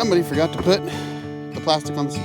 Somebody forgot to put the plastic on the seat.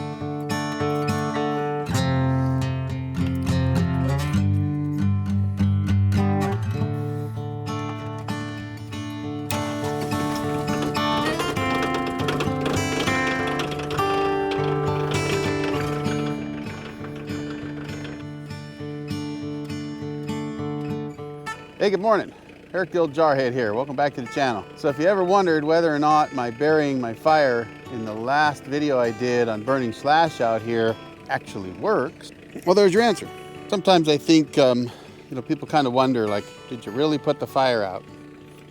Hey, good morning. Eric the old Jarhead here. Welcome back to the channel. So if you ever wondered whether or not my burying my fire in the last video I did on burning slash out here actually works, well, there's your answer. Sometimes I think, people kind of wonder, like, did you really put the fire out?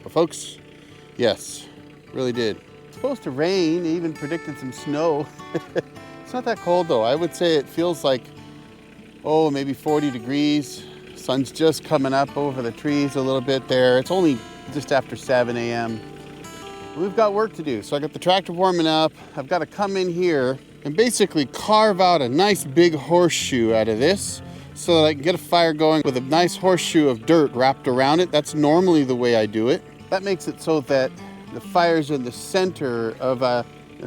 Well, folks, yes, really did. It's supposed to rain, even predicted some snow. It's not that cold though. I would say it feels like, maybe 40 degrees. Sun's just coming up over the trees a little bit there. It's only just after 7 a.m. We've got work to do. So I got the tractor warming up. I've got to come in here and basically carve out a nice big horseshoe out of this so that I can get a fire going with a nice horseshoe of dirt wrapped around it. That's normally the way I do it. That makes it so that the fire's in the center of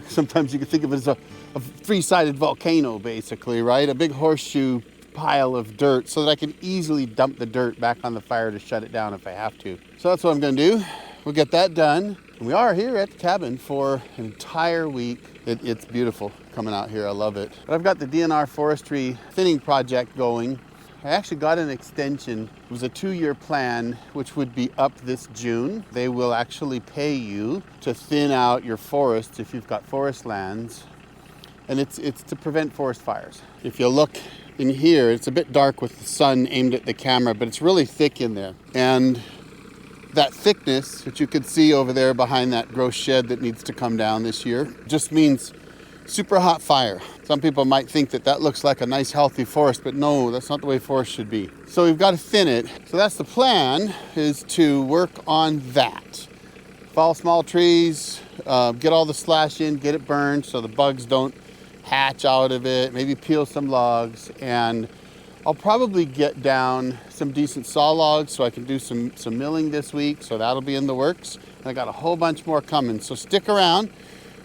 sometimes you can think of it as a three-sided volcano, basically, right? A big horseshoe pile of dirt so that I can easily dump the dirt back on the fire to shut it down if I have to. So that's what I'm going to do. We'll get that done. And we are here at the cabin for an entire week. It's beautiful coming out here. I love it. But I've got the DNR forestry thinning project going. I actually got an extension. It was a 2-year plan, which would be up this June. They will actually pay you to thin out your forests if you've got forest lands. And it's to prevent forest fires. If you look in here, it's a bit dark with the sun aimed at the camera, but it's really thick in there. And that thickness, which you could see over there behind that gross shed that needs to come down this year, just means super hot fire. Some people might think that that looks like a nice healthy forest, but no, that's not the way forest should be. So we've got to thin it. So that's the plan, is to work on that. Fall small trees, get all the slash in, get it burned so the bugs don't hatch out of it, maybe peel some logs, and I'll probably get down some decent saw logs so I can do some milling this week, so that'll be in the works. And I got a whole bunch more coming, so stick around.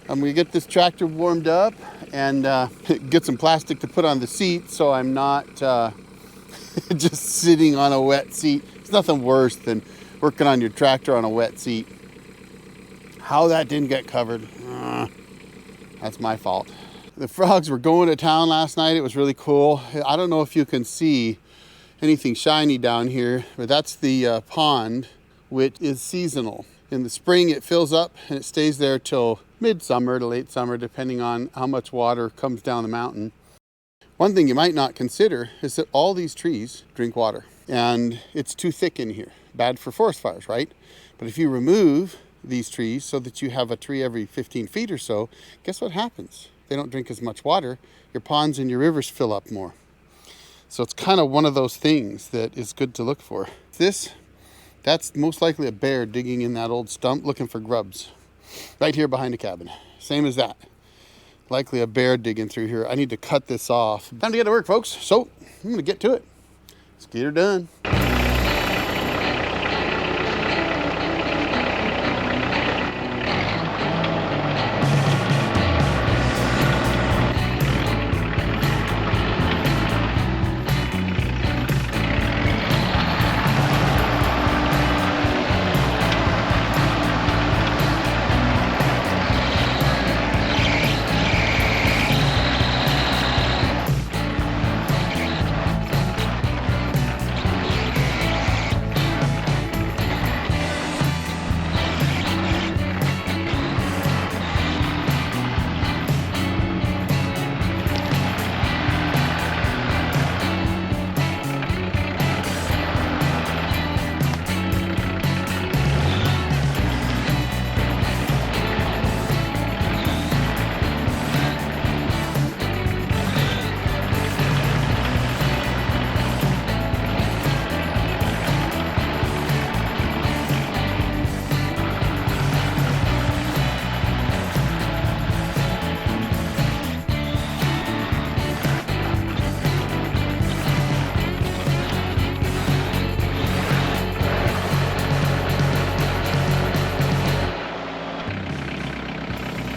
We get this tractor warmed up and get some plastic to put on the seat so I'm not just sitting on a wet seat. It's nothing worse than working on your tractor on a wet seat. How that didn't get covered, that's my fault. The frogs were going to town last night. It was really cool. I don't know if you can see anything shiny down here, but that's the pond, which is seasonal. In the spring, it fills up and it stays there till midsummer to late summer, depending on how much water comes down the mountain. One thing you might not consider is that all these trees drink water, and it's too thick in here. Bad for forest fires, right? But if you remove these trees so that you have a tree every 15 feet or so, guess what happens? They don't drink as much water. Your ponds and your rivers fill up more. So it's kind of one of those things that is good to look for. That's most likely a bear digging in that old stump looking for grubs. Right here behind the cabin. Same as that. Likely a bear digging through here. I need to cut this off. Time to get to work, folks. So I'm gonna get to it. Let's get her done.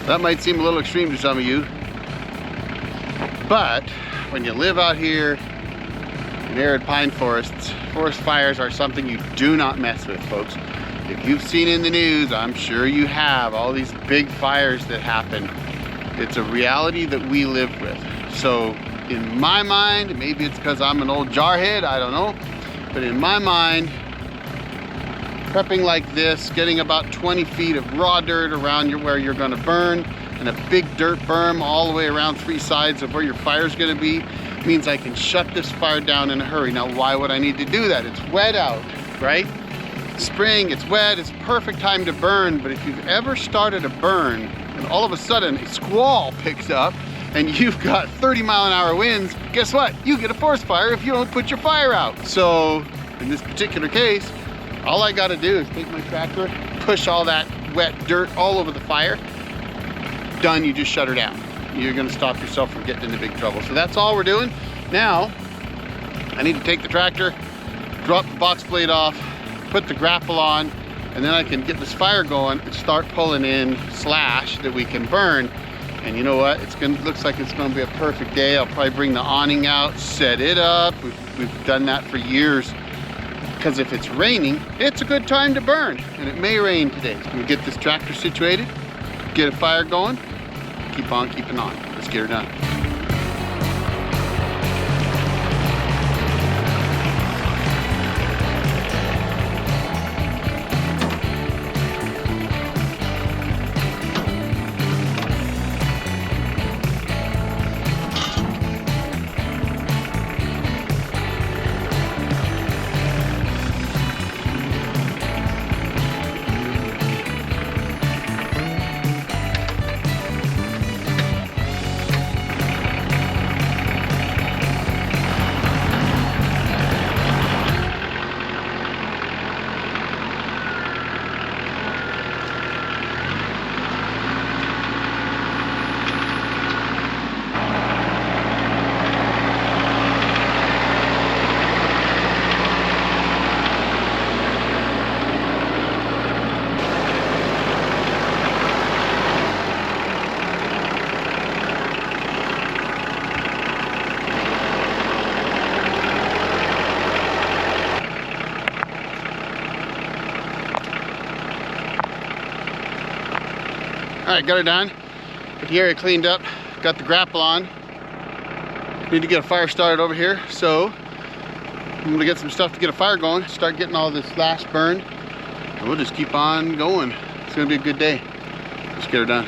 That might seem a little extreme to some of you, but when you live out here in arid pine forests, forest fires are something you do not mess with, folks. If you've seen in the news, I'm sure you have, all these big fires that happen. It's a reality that we live with. So in my mind, maybe it's because I'm an old jarhead, I don't know, but in my mind, prepping like this, getting about 20 feet of raw dirt around where you're gonna burn, and a big dirt berm all the way around 3 sides of where your fire's gonna be, means I can shut this fire down in a hurry. Now, why would I need to do that? It's wet out, right? Spring, it's wet, it's perfect time to burn, but if you've ever started a burn, and all of a sudden a squall picks up, and you've got 30-mile-an-hour winds, guess what? You get a forest fire if you don't put your fire out. So, in this particular case, all I gotta do is take my tractor, push all that wet dirt all over the fire. Done, you just shut her down. You're gonna stop yourself from getting into big trouble. So that's all we're doing. Now, I need to take the tractor, drop the box blade off, put the grapple on, and then I can get this fire going and start pulling in slash that we can burn. And you know what? Looks like it's gonna be a perfect day. I'll probably bring the awning out, set it up. We've done that for years. Because if it's raining, it's a good time to burn, and it may rain today. So we get this tractor situated, get a fire going, keep on keeping on. Let's get her done. All right, got her done. Got the area cleaned up, got the grapple on. Need to get a fire started over here, so I'm gonna get some stuff to get a fire going, start getting all this slash burned, and we'll just keep on going. It's gonna be a good day. Let's get her done.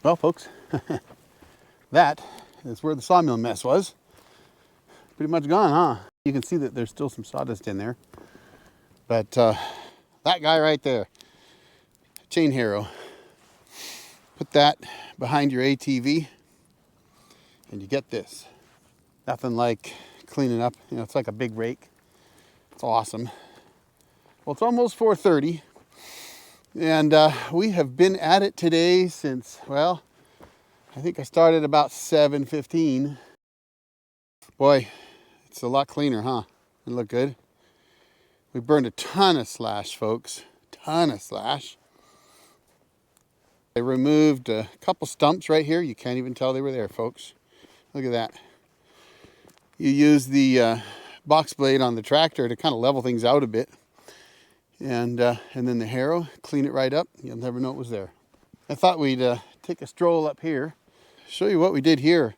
Well, folks, that is where the sawmill mess was. Pretty much gone, huh? You can see that there's still some sawdust in there. But that guy right there, chain harrow, put that behind your ATV and you get this. Nothing like cleaning up, you know, it's like a big rake. It's awesome. Well, it's almost 4:30 and we have been at it today since, well, I think I started about 7:15. Boy, it's a lot cleaner, huh? It look good. We burned a ton of slash, folks. Ton of slash. I removed a couple stumps right here. You can't even tell they were there, folks. Look at that. You use the box blade on the tractor to kind of level things out a bit. And then the harrow, clean it right up. You'll never know it was there. I thought we'd take a stroll up here. Show you what we did here.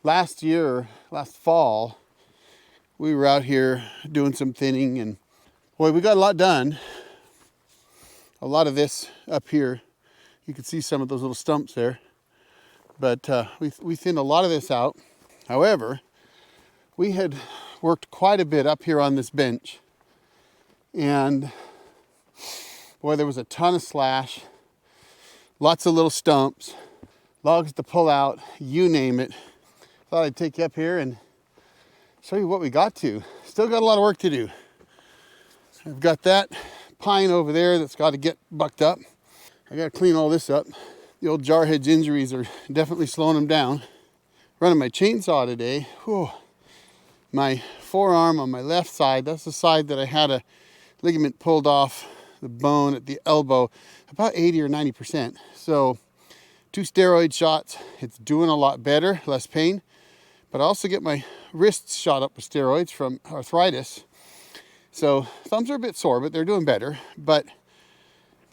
Last fall, we were out here doing some thinning and boy, we got a lot done. A lot of this up here. You can see some of those little stumps there. But we thinned a lot of this out. However, we had worked quite a bit up here on this bench. And boy, there was a ton of slash. Lots of little stumps. Logs to pull out, you name it. Thought I'd take you up here and show you what we got to. Still got a lot of work to do. I've got that pine over there that's got to get bucked up. I got to clean all this up. The old Jarhead's injuries are definitely slowing them down. Running my chainsaw today. Whew. My forearm on my left side, that's the side that I had a ligament pulled off the bone at the elbow, about 80 or 90%. So 2 steroid shots, it's doing a lot better, less pain. But I also get my wrists shot up with steroids from arthritis. So thumbs are a bit sore, but they're doing better. But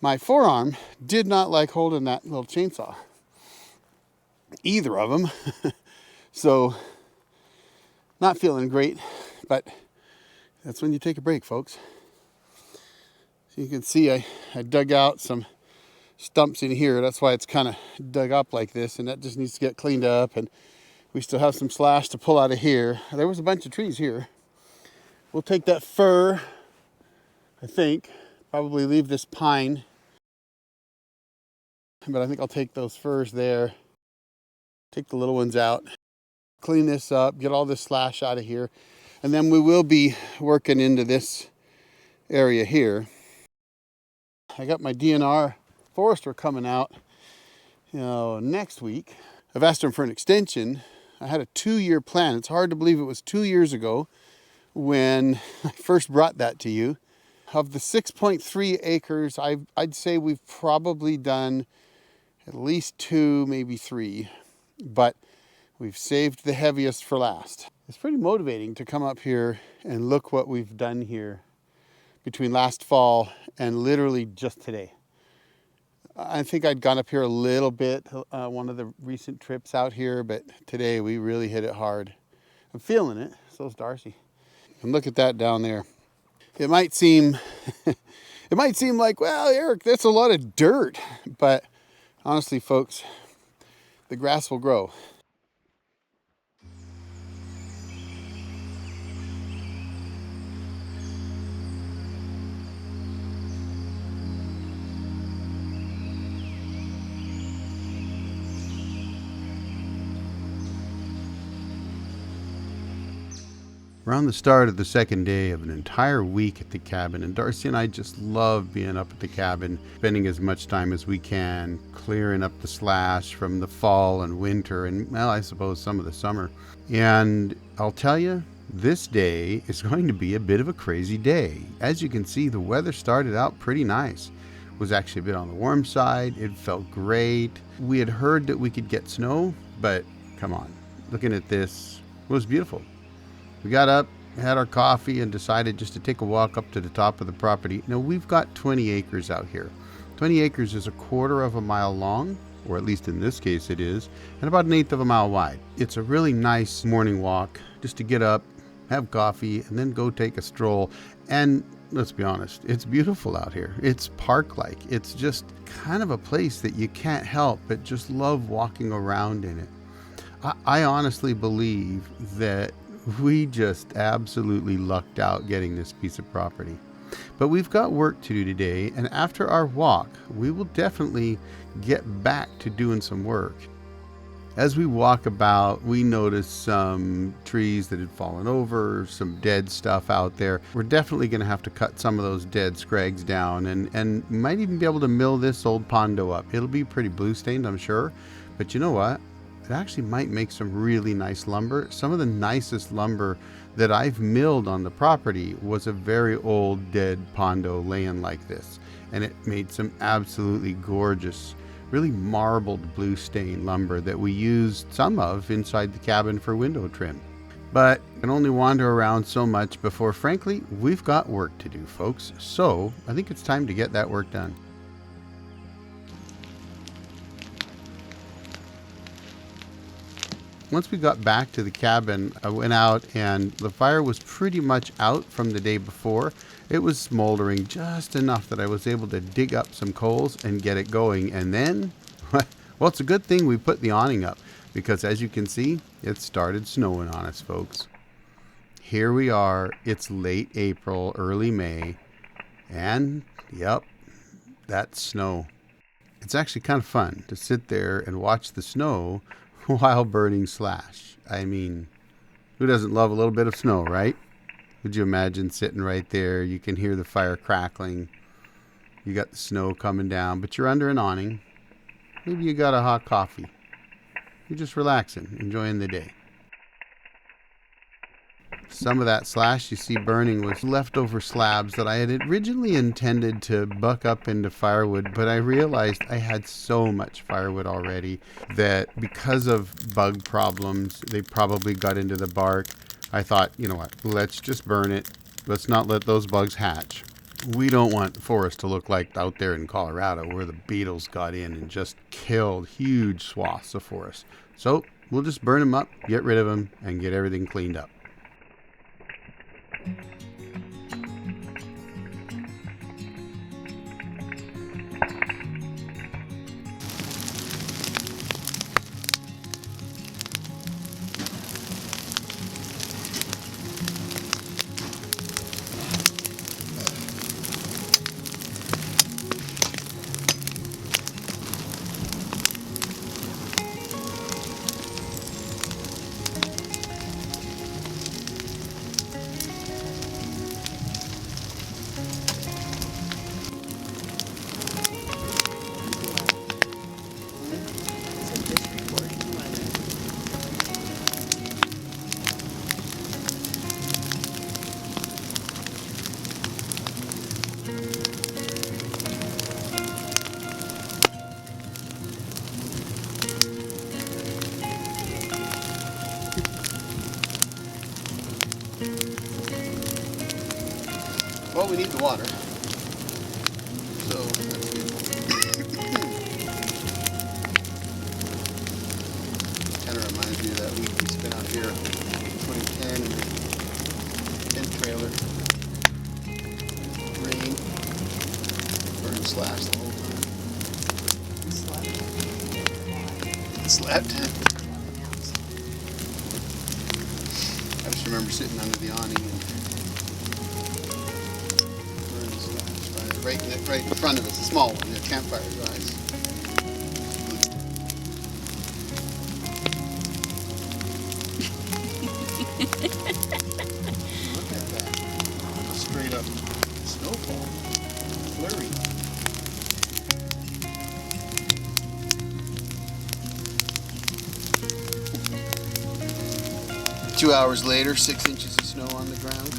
my forearm did not like holding that little chainsaw. Either of them. So not feeling great, but that's when you take a break, folks. So you can see I dug out some stumps in here. That's why it's kind of dug up like this, and that just needs to get cleaned up. And we still have some slash to pull out of here. There was a bunch of trees here. We'll take that fir, I think, probably leave this pine. But I think I'll take those firs there, take the little ones out, clean this up, get all this slash out of here. And then we will be working into this area here. I got my DNR forester coming out, next week. I've asked him for an extension. I had a 2-year plan. It's hard to believe it was 2 years ago when I first brought that to you. Of the 6.3 acres, I'd say we've probably done at least 2, maybe 3, but we've saved the heaviest for last. It's pretty motivating to come up here and look what we've done here between last fall and literally just today. I think I'd gone up here a little bit, one of the recent trips out here, but today we really hit it hard. I'm feeling it, so's Darcy. And look at that down there. It might seem, like, well, Eric, that's a lot of dirt, but honestly, folks, the grass will grow. We're on the start of the second day of an entire week at the cabin, and Darcy and I just love being up at the cabin, spending as much time as we can, clearing up the slash from the fall and winter, and, well, I suppose some of the summer. And I'll tell you, this day is going to be a bit of a crazy day. As you can see, the weather started out pretty nice. It was actually a bit on the warm side. It felt great. We had heard that we could get snow, but come on, looking at this, it was beautiful. We got up, had our coffee, and decided just to take a walk up to the top of the property. Now, we've got 20 acres out here. 20 acres is 1/4 of a mile long, or at least in this case it is, and about 1/8 of a mile wide. It's a really nice morning walk just to get up, have coffee, and then go take a stroll. And let's be honest, it's beautiful out here. It's park-like. It's just kind of a place that you can't help but just love walking around in it. I honestly believe that we just absolutely lucked out getting this piece of property. But we've got work to do today, and after our walk, we will definitely get back to doing some work. As we walk about, we notice some trees that had fallen over, some dead stuff out there. We're definitely going to have to cut some of those dead scrags down and might even be able to mill this old pondo up. It'll be pretty blue stained, I'm sure. But you know what? It actually might make some really nice lumber. Some of the nicest lumber that I've milled on the property was a very old dead pondo laying like this. And it made some absolutely gorgeous, really marbled blue stain lumber that we used some of inside the cabin for window trim. But I can only wander around so much before, frankly, we've got work to do, folks. So I think it's time to get that work done. Once we got back to the cabin, I went out and the fire was pretty much out from the day before. It was smoldering just enough that I was able to dig up some coals and get it going. And then, well, it's a good thing we put the awning up because as you can see, it started snowing on us, folks. Here we are. It's late April, early May. And, yep, that's snow. It's actually kind of fun to sit there and watch the snow while burning slash. I mean, who doesn't love a little bit of snow, right? Would you imagine sitting right there? You can hear the fire crackling. You got the snow coming down, but you're under an awning. Maybe you got a hot coffee. You're just relaxing, enjoying the day. Some of that slash you see burning was leftover slabs that I had originally intended to buck up into firewood, but I realized I had so much firewood already that because of bug problems, they probably got into the bark. I thought, you know what, let's just burn it. Let's not let those bugs hatch. We don't want the forest to look like out there in Colorado where the beetles got in and just killed huge swaths of forest. So we'll just burn them up, get rid of them, and get everything cleaned up. Well, we need the water, so that's good. Kind of reminds me of that week we spent out here in 2010 in the tent trailer. Rain, burn slash the whole time. Slept. I just remember sitting under the awning and right in front of us, a small one, the campfire rise. Look at that. Straight up snowfall. Flurry. 2 hours later, 6 inches of snow on the ground.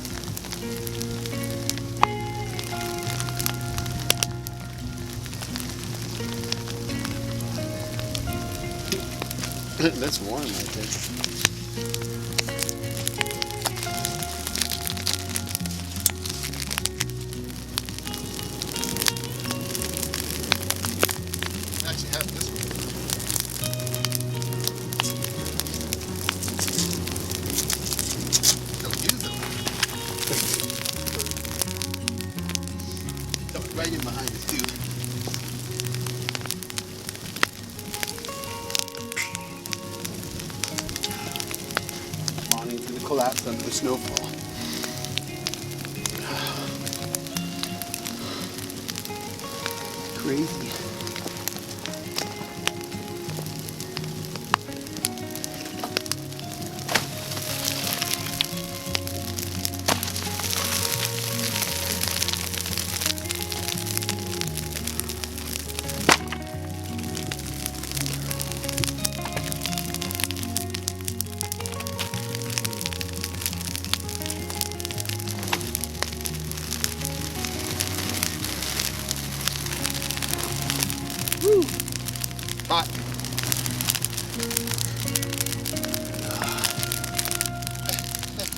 That's warm, I think. Actually have this one. Don't use it. dragging behind us too. Morning's gonna collapse under the snowfall. Crazy. Woo! Hot.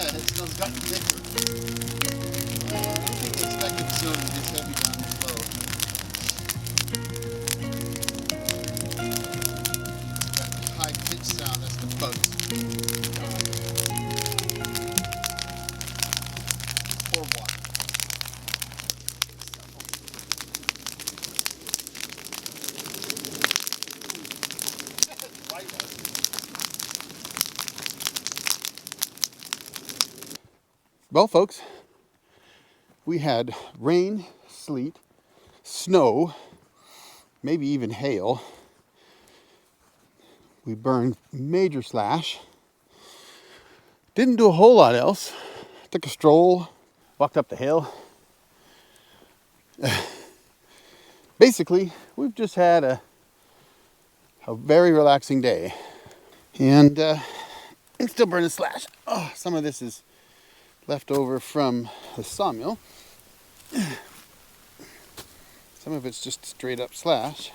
It smells gotten thicker. I don't think I expected the snow to be this heavy down this low. That high pitch sound, that's the bugs. Pour water. Well, folks, we had rain, sleet, snow, maybe even hail. We burned major slash. Didn't do a whole lot else. Took a stroll, walked up the hill. Basically, we've just had a very relaxing day. And it's still burning slash. Oh, some of this is left over from the sawmill. Some of it's just straight up slash.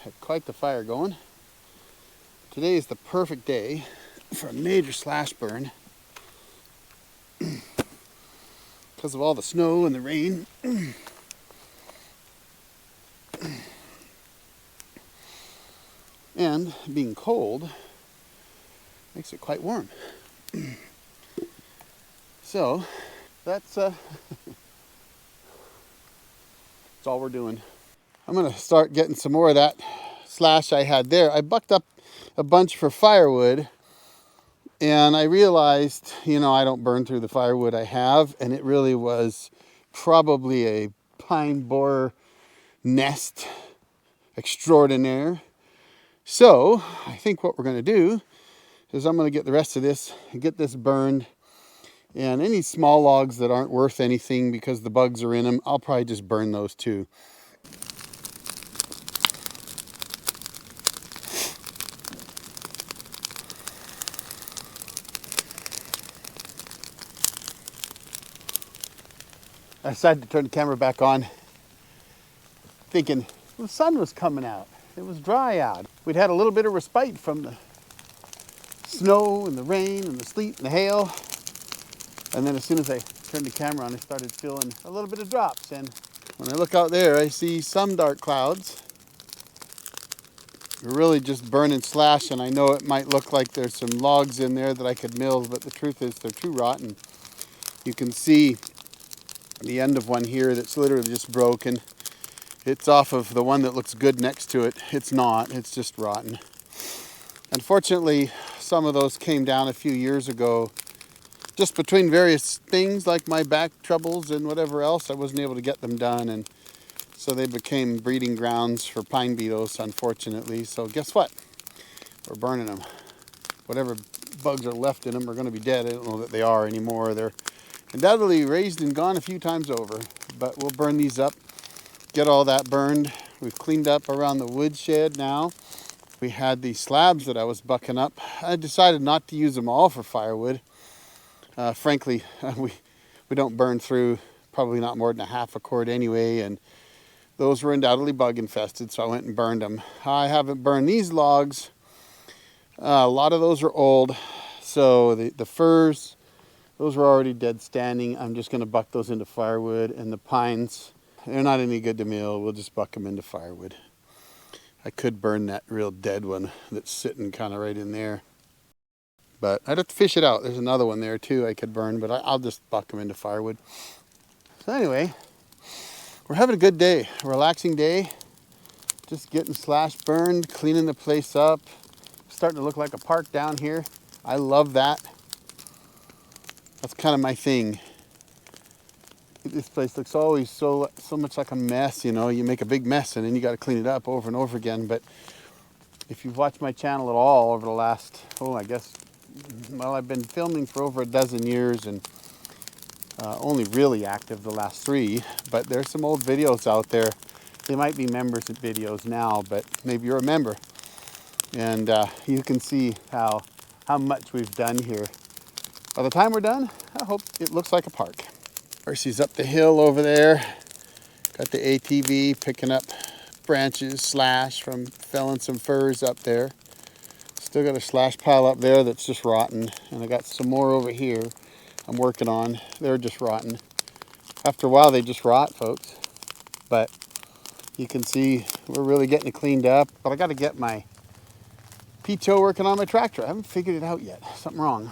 Had quite the fire going. Today is the perfect day for a major slash burn because of all the snow and the rain. And being cold makes it quite warm. So that's that's all we're doing. I'm gonna start getting some more of that slash I had there. I bucked up a bunch for firewood, and I realized, you know, I don't burn through the firewood I have, and it really was probably a pine borer nest extraordinaire. So I think what we're gonna do is I'm gonna get the rest of this and get this burned. And any small logs that aren't worth anything because the bugs are in them, I'll probably just burn those too. I decided to turn the camera back on, thinking the sun was coming out. It was dry out. We'd had a little bit of respite from the snow and the rain and the sleet and the hail. And then as soon as I turned the camera on, I started feeling a little bit of drops. And when I look out there, I see some dark clouds. They're really just burning slash, and I know it might look like there's some logs in there that I could mill, but the truth is they're too rotten. You can see the end of one here that's literally just broken. It's off of the one that looks good next to it. It's not, it's just rotten. Unfortunately, some of those came down a few years ago. Just between various things like my back troubles and whatever else, I wasn't able to get them done, and so they became breeding grounds for pine beetles, unfortunately. So guess what? We're burning them. Whatever bugs are left in them are going to be dead. I don't know that they are anymore. They're undoubtedly raised and gone a few times over, but we'll burn these up, get all that burned. We've cleaned up around the woodshed now. We had these slabs that I was bucking up. I decided not to use them all for firewood. Frankly, we don't burn through probably not more than a half a cord anyway, and those were undoubtedly bug infested, so I went and burned them. I haven't burned these logs. A lot of those are old, so the firs, those were already dead standing. I'm just going to buck those into firewood, and the pines, they're not any good to mill. We'll just buck them into firewood. I could burn that real dead one that's sitting kind of right in there, but I'd have to fish it out. There's another one there too I could burn, but I'll just buck them into firewood. So anyway, We're having a good day, a relaxing day. Just getting slash burned, cleaning the place up. Starting to look like a park down here. I love that. That's kind of my thing. This place looks always so much like a mess, you know. You make a big mess and then you got to clean it up over and over again. But if you've watched my channel at all over the last, I guess, well, I've been filming for over a dozen years and only really active the last 3. But there's some old videos out there. They might be members of videos now, but maybe you're a member. And you can see how much we've done here. By the time we're done, I hope it looks like a park. Percy's up the hill over there. Got the ATV picking up branches, slash from felling some firs up there. Still got a slash pile up there that's just rotten. And I got some more over here I'm working on. They're just rotten. After a while, they just rot, folks. But you can see we're really getting it cleaned up. But I got to get my PTO working on my tractor. I haven't figured it out yet. Something wrong.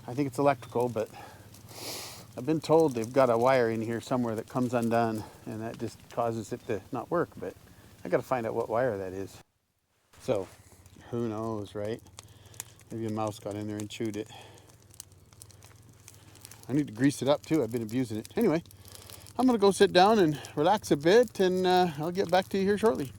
I think it's electrical, but I've been told they've got a wire in here somewhere that comes undone, and that just causes it to not work. But I got to find out what wire that is. So, who knows, right? Maybe a mouse got in there and chewed it. I need to grease it up too. I've been abusing it. Anyway, I'm going to go sit down and relax a bit, and I'll get back to you here shortly.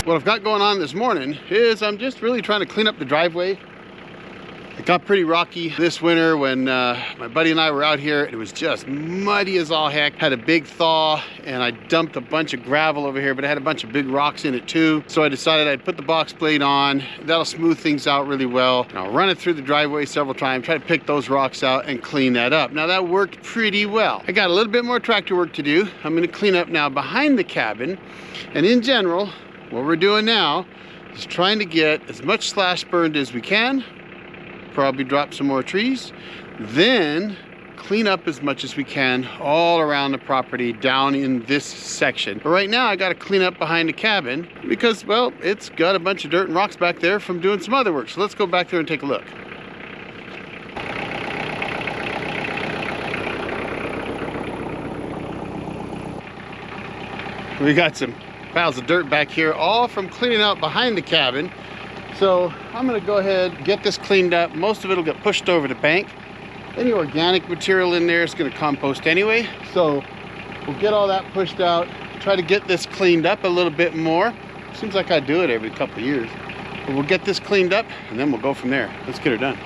What I've got going on this morning is I'm just really trying to clean up the driveway. It got pretty rocky this winter when my buddy and I were out here. It was just muddy as all heck. Had a big thaw and I dumped a bunch of gravel over here, but it had a bunch of big rocks in it too. So I decided I'd put the box blade on. That'll smooth things out really well. And I'll run it through the driveway several times, try to pick those rocks out and clean that up. Now that worked pretty well. I got a little bit more tractor work to do. I'm gonna clean up now behind the cabin. And in general, what we're doing now is trying to get as much slash burned as we can, probably drop some more trees, then clean up as much as we can all around the property down in this section. But right now I got to clean up behind the cabin because, well, it's got a bunch of dirt and rocks back there from doing some other work. So let's go back there and take a look. We got some piles of dirt back here, all from cleaning out behind the cabin. So I'm gonna go ahead, get this cleaned up. Most of it will get pushed over the bank. Any organic material in there is gonna compost anyway. So we'll get all that pushed out, try to get this cleaned up a little bit more. Seems like I do it every couple of years. But we'll get this cleaned up and then we'll go from there. Let's get her done.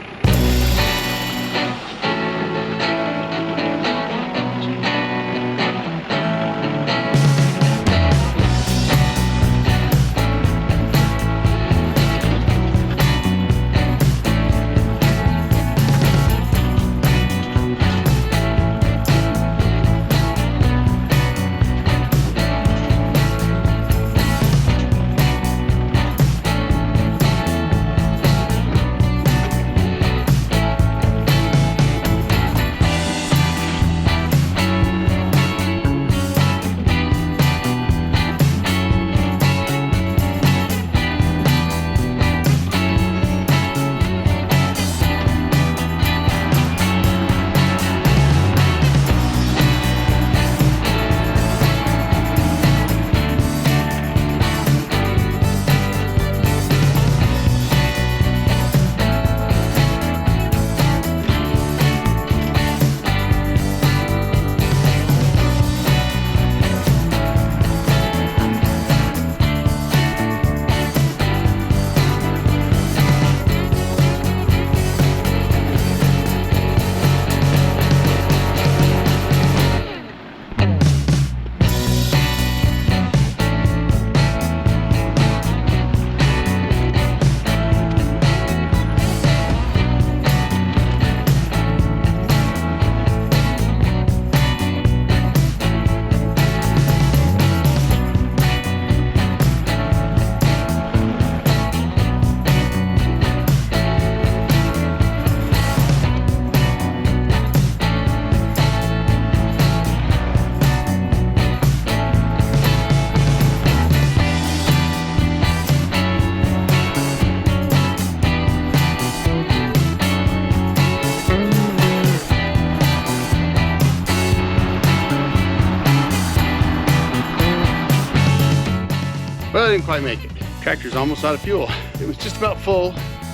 but I didn't quite make it. Tractor's almost out of fuel. It was just about full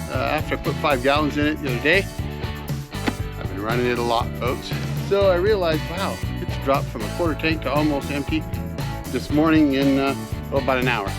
after I put 5 gallons in it the other day. I've been running it a lot, folks. So I realized, wow, it's dropped from a quarter tank to almost empty this morning in about an hour.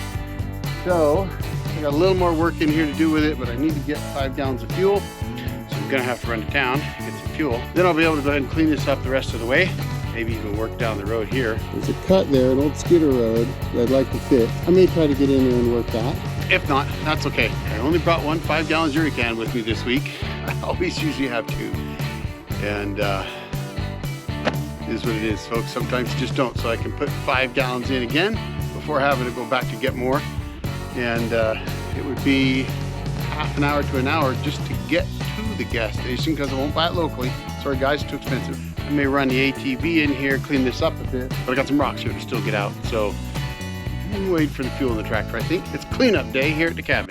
So I got a little more work in here to do with it, but I need to get 5 gallons of fuel. So I'm gonna have to run to town, get some fuel. Then I'll be able to go ahead and clean this up the rest of the way. Maybe even work down the road here. There's a cut there, an old skidder road that I'd like to fit. I may try to get in there and work that. If not, that's okay. I only brought one 5-gallon jerry can with me this week. I always usually have 2. And it is what it is, folks. Sometimes you just don't. So I can put 5 gallons in again before having to go back to get more. And it would be half an hour to an hour just to get to the gas station because I won't buy it locally. Sorry guys, too expensive. I may run the ATV in here, clean this up a bit, but I got some rocks here to still get out. So I'm waiting for the fuel in the tractor. I think it's cleanup day here at the cabin.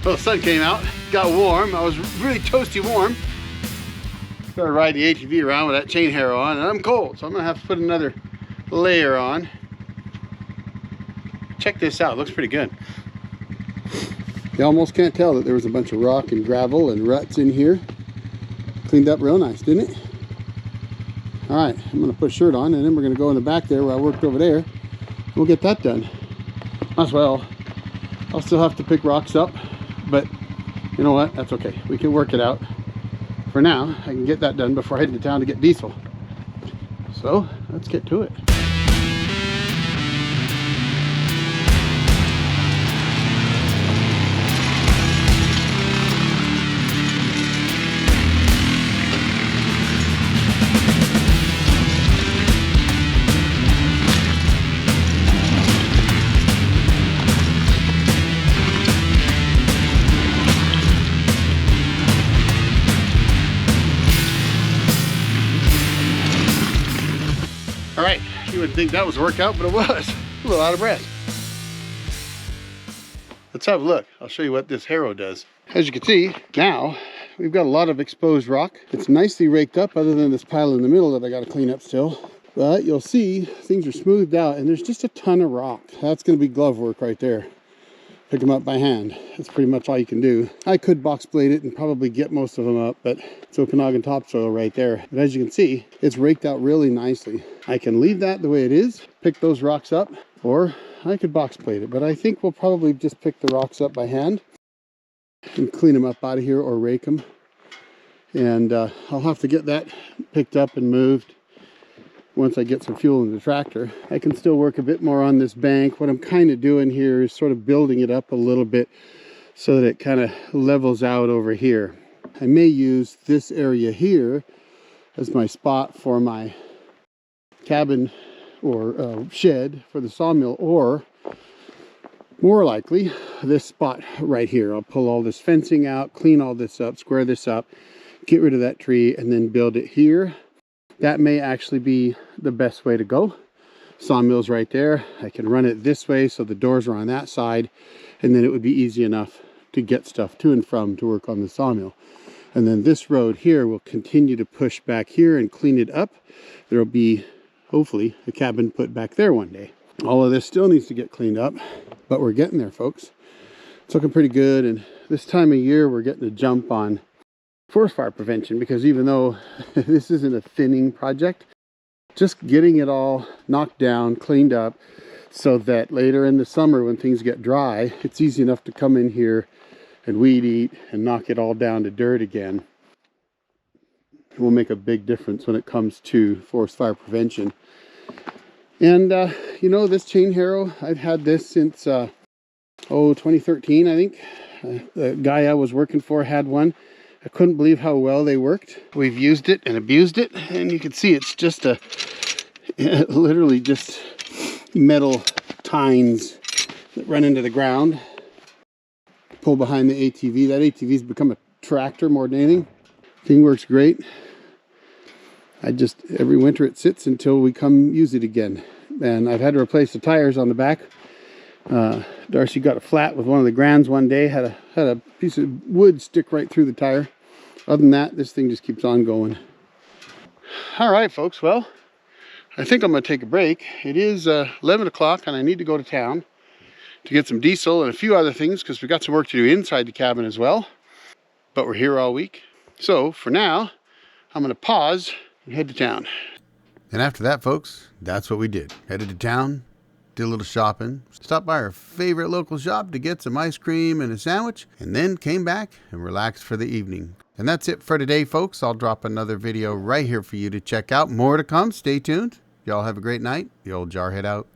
Well, the sun came out, got warm. I was really toasty warm. Started riding the ATV around with that chain harrow on, and I'm cold, so I'm gonna have to put another layer on. Check this out, it looks pretty good. You almost can't tell that there was a bunch of rock and gravel and ruts in here. Cleaned up real nice, didn't it? All right, I'm gonna put a shirt on, and then we're gonna go in the back there where I worked over there. We'll get that done. As well, I'll still have to pick rocks up. But you know what, that's okay. We can work it out. For now, I can get that done before I head to town to get diesel. So let's get to it. All right, you would think that was a workout, but it was. A little out of breath. Let's have a look. I'll show you what this harrow does. As you can see, now we've got a lot of exposed rock. It's nicely raked up other than this pile in the middle that I got to clean up still. But you'll see things are smoothed out and there's just a ton of rock. That's going to be glove work right there. Pick them up by hand. That's pretty much all you can do. I could box blade it and probably get most of them up, but it's Okanagan topsoil right there. But as you can see, it's raked out really nicely. I can leave that the way it is, pick those rocks up, or I could box blade it, but I think we'll probably just pick the rocks up by hand and clean them up out of here or rake them. And I'll have to get that picked up and moved once I get some fuel in the tractor. I can still work a bit more on this bank. What I'm kind of doing here is sort of building it up a little bit so that it kind of levels out over here. I may use this area here as my spot for my cabin or shed for the sawmill, or more likely this spot right here. I'll pull all this fencing out, clean all this up, square this up, get rid of that tree, and then build it here. That may actually be the best way to go. Sawmill's right there. I can run it this way so the doors are on that side, and then it would be easy enough to get stuff to and from to work on the sawmill. And then this road here will continue to push back here and clean it up. There'll be hopefully a cabin put back there one day. All of this still needs to get cleaned up, but we're getting there, folks. It's looking pretty good, and this time of year we're getting a jump on forest fire prevention, because even though this isn't a thinning project, just getting it all knocked down, cleaned up, so that later in the summer when things get dry, it's easy enough to come in here and weed eat and knock it all down to dirt again. It will make a big difference when it comes to forest fire prevention. And you know, this chain harrow, I've had this since 2013, I think. The guy I was working for had one, I couldn't believe how well they worked. We've used it and abused it, and you can see it's just literally just metal tines that run into the ground. Pull behind the ATV. That ATV's become a tractor more than anything. Thing works great. Every winter it sits until we come use it again. And I've had to replace the tires on the back. Darcy got a flat with one of the Grands one day, had a piece of wood stick right through the tire. Other than that, this thing just keeps on going. All right, folks, well, I think I'm going to take a break. It is 11 o'clock and I need to go to town to get some diesel and a few other things because we've got some work to do inside the cabin as well. But we're here all week. So for now, I'm going to pause and head to town. And after that, folks, that's what we did. Headed to town, did a little shopping, stopped by our favorite local shop to get some ice cream and a sandwich, and then came back and relaxed for the evening. And that's it for today, folks. I'll drop another video right here for you to check out. More to come. Stay tuned. Y'all have a great night. The old Jarhead out.